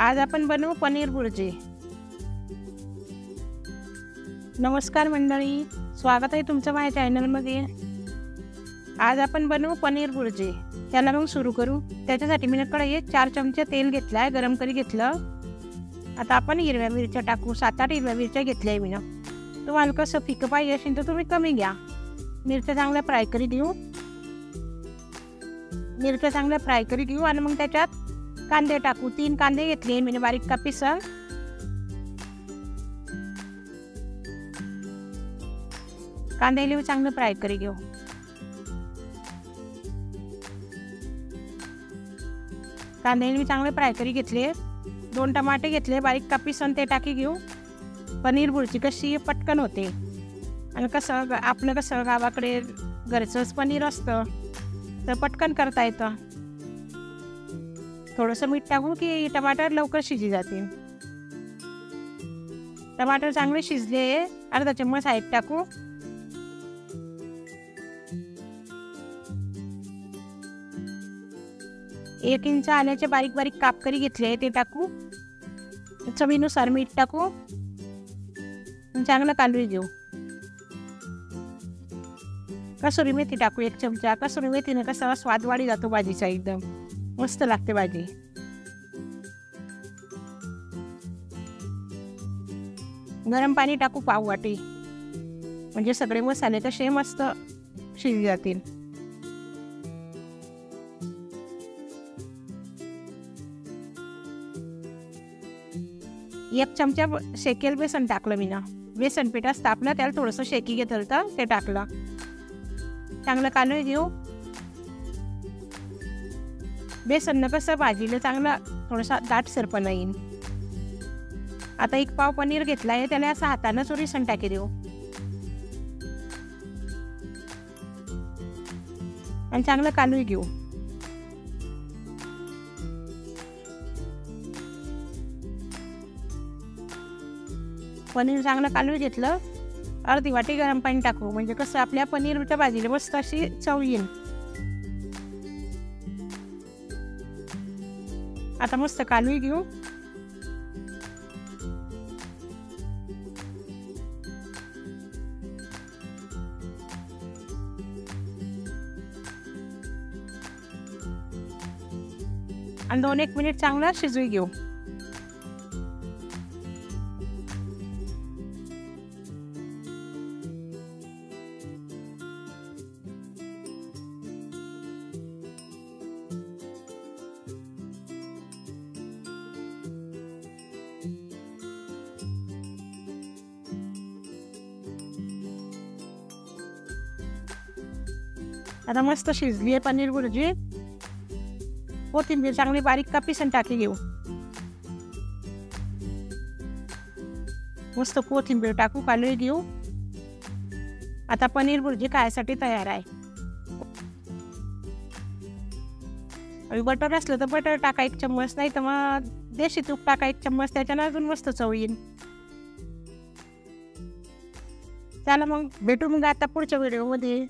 आज आपण बनवू पनीर भुर्जी। नमस्कार मंडळी, स्वागत आहे तुमचं माझ्या चॅनलमध्ये। आज आपण बनवू पनीर भुर्जी। त्याला मग सुरू करू। त्याच्यासाठी मी कढईत 4 चमचे तेल घेतलं आहे, गरम करी घेतलं। आता आपण हिरव्या मिरच्या टाकू। 7-8 हिरव्या मिरच्या घेतल्या मी। तुम्हाला कसं फिकं पाहिजे असेल तर तुम्ही कमी घ्या। मिरच्या चांगल्या फ्राय करी घेऊ। मिरच्या चांगल्या फ्राय करी घेऊ आणि मग त्याच्यात कांदे टाकू। 3 कांदे घेतले मी बारीक कापीसन। कांद्याला चांगलं फ्राय करी घेऊ। कांद्याला चांगले फ्राय करी घेतले। 2 टमाटे घेतले बारीक कापीसन, ते टाकी घेऊ। पनीर भुर्जी कशी पटकन होते आणि कसं आपलं कसं गावाकडे घरचंच पनीर असतं तर पटकन करता येतं। थोडंसं मीठ टाकू की टमाटर लवकर शिजी जातील। टमाटर चांगले शिजले। अर्धा चम्मच हळद टाकू। एक इंच आल्याचे बारीक बारीक काप करी घेतले ते टाकू। चवीनुसार मीठ टाकू। चांगलं कालवून घेऊ। कसुरी मेथी टाकू 1 चमचा। कसुरी मेथीने कसा स्वाद वाढी जातो भाजीचा, एकदम मस्त लागते भाजी। गरम पाणी टाकू पाव वाटी, म्हणजे सगळे मसाले कसे मस्त शिजले जातील। 1 चमचा शेकेल बेसन टाकलं मी। बेसन पीठ असतं आपलं, त्याला थोडंसं शेकी घेतलं तर ते टाकलं। चांगलं कालवून घेऊ। बेसन कसं भाजीला चांगला थोडासा दाटसरपणा येईल। आता 1 पाव पनीर घेतला आहे, त्याला असं हाताने चुरीसन टाकी देऊ आणि चांगलं कालवून घेऊ। पनीर चांगलं कालवून घेतलं। अर्धी वाटी गरम पाणी टाकू, म्हणजे कसं आपल्या पनीरच्या भाजीला मस्त अशी चव येईल। आता मस्त कालवून घेऊ। आणि 2-1 मिनिट चांगला शिजवून घेऊ। आता मस्त शिजली आहे पनीर भुर्जी। कोथिंबीर चांगली बारीक कापीसन टाकी घेऊ। मस्त कोथिंबीर टाकू, कालवून घेऊ। आता पनीर भुर्जी खायसाठी तयार आहे। बटर असलं तर बटर टाका 1 चम्मच, नाही तर मग देशी तूप टाका 1 चम्मच, त्याच्यानं अजून मस्त चव येईल। चला मग भेटू मग आता पुढच्या व्हिडिओमध्ये।